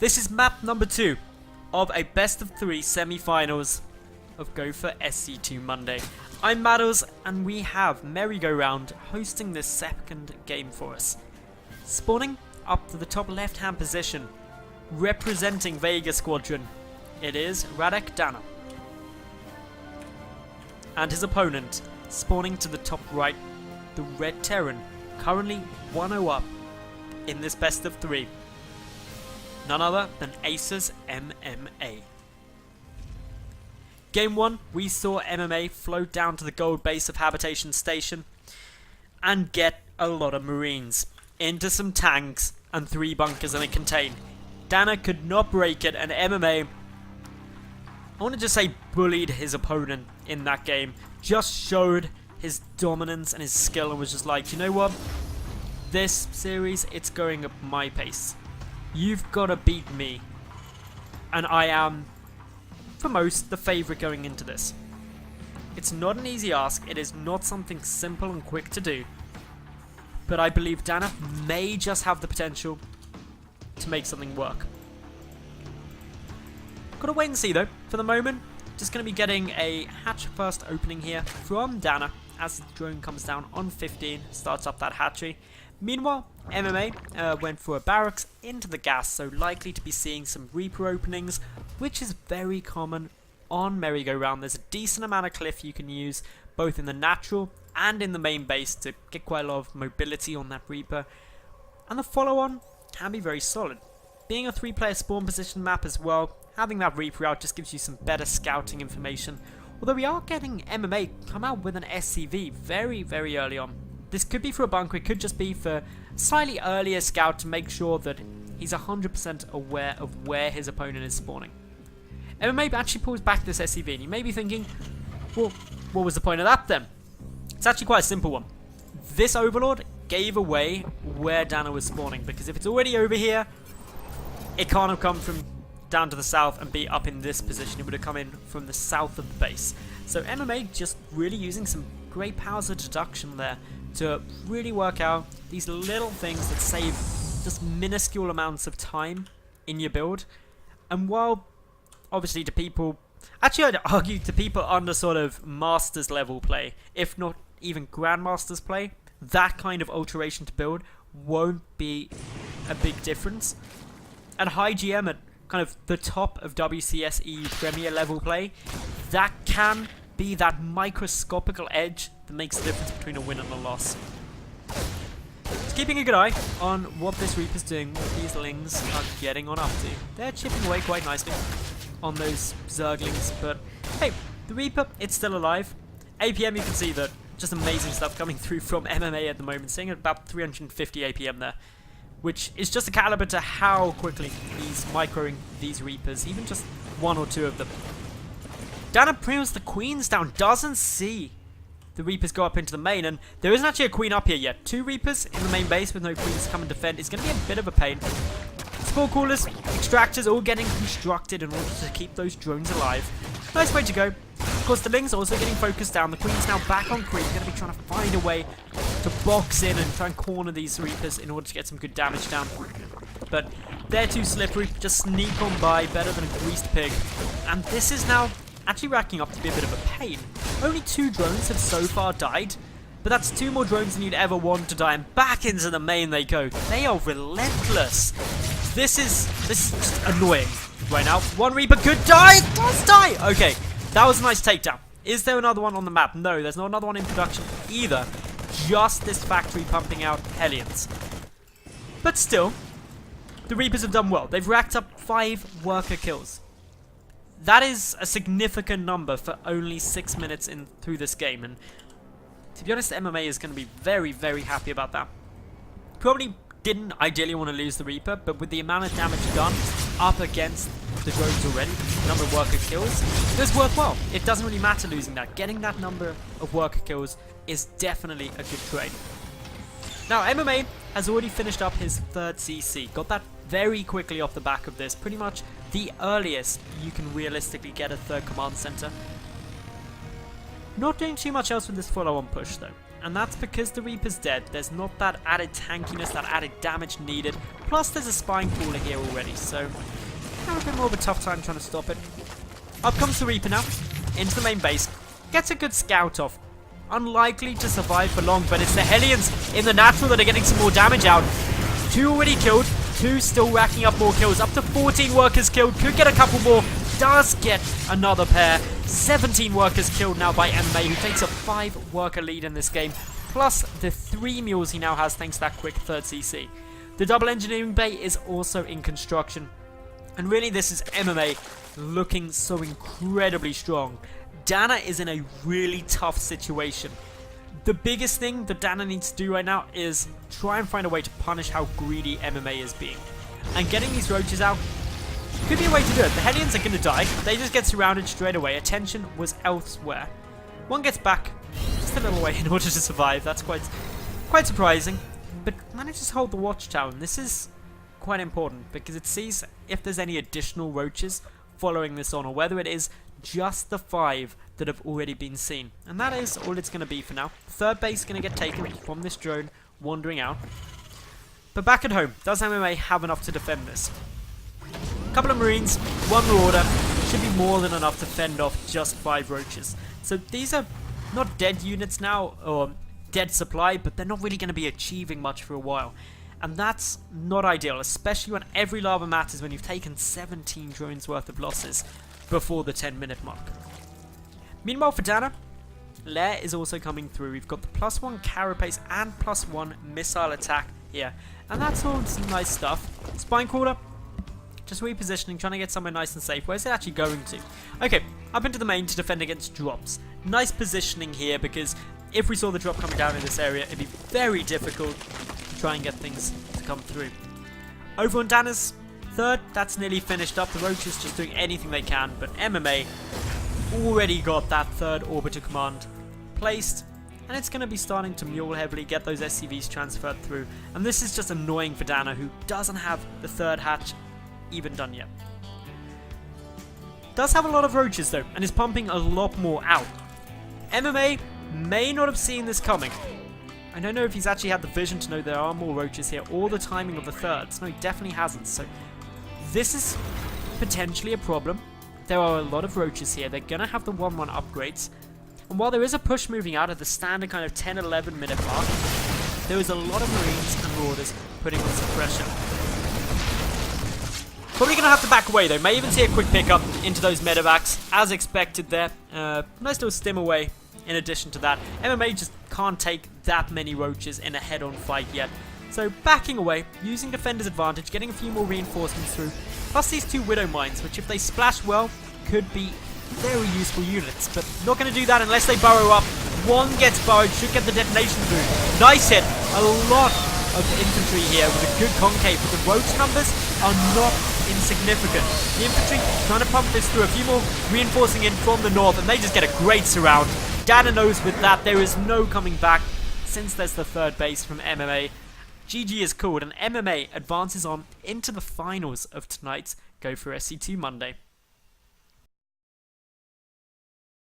This is map number 2 of a best of 3 semi-finals of Go for SC2 Monday. I'm Madals, and we have Merry-Go-Round hosting this second game for us. Spawning up to the top left-hand position, representing Vega Squadron, it is DaNa. And his opponent, spawning to the top right, the Red Terran, currently 1-0 up in this best of 3. None other than Aces MMA. Game 1, we saw MMA float down to the gold base of Habitation Station and get a lot of Marines into some tanks and 3 bunkers in a contain. DaNa could not break it, and MMA, I want to just say, bullied his opponent in that game. Just showed his dominance and his skill and was just like, you know what? This series, it's going at my pace. You've got to beat me. And I am, for most, the favourite going into this. It's not an easy ask. It is not something simple and quick to do. But I believe DaNa may just have the potential to make something work. Gotta wait and see though. For the moment, just going to be getting a hatch first opening here from DaNa as the drone comes down on 15, starts up that hatchery. Meanwhile, MMA went for a barracks into the gas, so likely to be seeing some Reaper openings, which is very common on Merry-Go-Round. There's a decent amount of cliff you can use, both in the natural and in the main base, to get quite a lot of mobility on that Reaper. And the follow-on can be very solid. Being a 3-player spawn position map as well, having that Reaper out just gives you some better scouting information. Although we are getting MMA come out with an SCV very, very early on. This could be for a bunker, it could just be for a slightly earlier scout to make sure that he's 100% aware of where his opponent is spawning. MMA actually pulls back this SCV, and you may be thinking, well, what was the point of that then? It's actually quite a simple one. This Overlord gave away where DaNa was spawning, because if it's already over here, it can't have come from down to the south and be up in this position. It would have come in from the south of the base. So MMA just really using some great powers of deduction there to really work out these little things that save just minuscule amounts of time in your build. And while obviously to people, actually I'd argue to people under sort of masters level play, if not even grandmasters play, that kind of alteration to build won't be a big difference. At high GM, at kind of the top of WCS EU Premier level play, that can be that microscopical edge that makes the difference between a win and a loss. Just keeping a good eye on what this Reaper's doing, what these Lings are getting on up to. They're chipping away quite nicely on those Zerglings, but hey, the Reaper, it's still alive. APM, you can see that just amazing stuff coming through from MMA at the moment, seeing about 350 APM there, which is just a caliber to how quickly he's microing these Reapers, even just 1 or 2 of them. DaNa brings the Queens down, doesn't see the Reapers go up into the main, and there isn't actually a Queen up here yet. 2 Reapers in the main base with no Queens to come and defend is going to be a bit of a pain. Spore Coolers, Extractors all getting constructed in order to keep those drones alive. Nice way to go. Of course, the Lings also getting focused down. The Queen's now back on creep, going to be trying to find a way to box in and try and corner these Reapers in order to get some good damage down. But they're too slippery, just sneak on by, better than a greased pig. And this is now actually racking up to be a bit of a pain. Only 2 drones have so far died, but that's 2 more drones than you'd ever want to die, and back into the main they go. They are relentless. This is just annoying right now. 1 Reaper could die, it does die! Okay, that was a nice takedown. Is there another one on the map? No, there's not another one in production either. Just this factory pumping out Hellions. But still, the Reapers have done well. They've racked up 5 worker kills. That is a significant number for only 6 minutes in through this game, and to be honest, MMA is going to be very, very happy about that. Probably didn't ideally want to lose the Reaper, but with the amount of damage done up against the drones already, the number of worker kills, it was worthwhile. It doesn't really matter losing that. Getting that number of worker kills is definitely a good trade. Now, MMA has already finished up his 3rd CC. Got that very quickly off the back of this. Pretty much the earliest you can realistically get a 3rd command center. Not doing too much else with this follow-on push though. And that's because the Reaper's dead. There's not that added tankiness, that added damage needed. Plus there's a spine crawler here already, so have a bit more of a tough time trying to stop it. Up comes the Reaper now, into the main base. Gets a good scout off. Unlikely to survive for long, but it's the Hellions in the natural that are getting some more damage out. 2 already killed, 2 still racking up more kills. Up to 14 workers killed, could get a couple more. Does get another pair. 17 workers killed now by MMA, who takes a 5 worker lead in this game. Plus the 3 mules he now has thanks to that quick 3rd CC. The double engineering bay is also in construction. And really this is MMA looking so incredibly strong. DaNa is in a really tough situation. The biggest thing that DaNa needs to do right now is try and find a way to punish how greedy MMA is being. And getting these roaches out could be a way to do it. The Hellions are going to die. They just get surrounded straight away. Attention was elsewhere. One gets back just a little way in order to survive. That's quite surprising. But manages to hold the watchtower. And this is quite important because it sees if there's any additional roaches following this on, or whether it is just the 5 that have already been seen. And that is all it's going to be for now. 3rd base is going to get taken from this drone wandering out. But back at home, does MMA have enough to defend this? A couple of Marines, 1 Marauder, should be more than enough to fend off just 5 roaches. So these are not dead units now, or dead supply, but they're not really going to be achieving much for a while. And that's not ideal, especially when every lava matters when you've taken 17 drones worth of losses before the 10-minute mark. Meanwhile for DaNa, Lair is also coming through. We've got the +1 carapace and +1 missile attack here. And that's all some nice stuff. Spine crawler, just repositioning, trying to get somewhere nice and safe. Where's it actually going to? Okay, up into the main to defend against drops. Nice positioning here, because if we saw the drop coming down in this area, it'd be very difficult to try and get things to come through. Over on DaNa's 3rd, that's nearly finished up. The roaches just doing anything they can, but MMA already got that 3rd orbital command placed, and it's going to be starting to mule heavily, get those SCVs transferred through, and this is just annoying for DaNa, who doesn't have the 3rd hatch even done yet. Does have a lot of roaches though, and is pumping a lot more out. MMA may not have seen this coming. I don't know if he's actually had the vision to know there are more roaches here, or the timing of the 3rds. No, he definitely hasn't, so this is potentially a problem. There are a lot of roaches here. They're going to have the 1-1 upgrades. And while there is a push moving out at the standard kind of 10-11 minute mark, there is a lot of Marines and Marauders putting on some pressure. Probably going to have to back away though. May even see a quick pickup into those medevacs, as expected there. Nice little stim away. In addition to that, MMA just can't take that many roaches in a head-on fight yet. So backing away, using defender's advantage, getting a few more reinforcements through, plus these 2 Widow Mines, which if they splash well, could be very useful units, but not going to do that unless they burrow up. 1 gets burrowed, should get the detonation boon. Nice hit, a lot of infantry here with a good concave, but the roach numbers are not insignificant. The infantry trying to pump this through, a few more reinforcing in from the north, and they just get a great surround. DaNa knows with that there is no coming back since there's the 3rd base from MMA. GG is called, and MMA advances on into the finals of tonight's Go for SC2 Monday.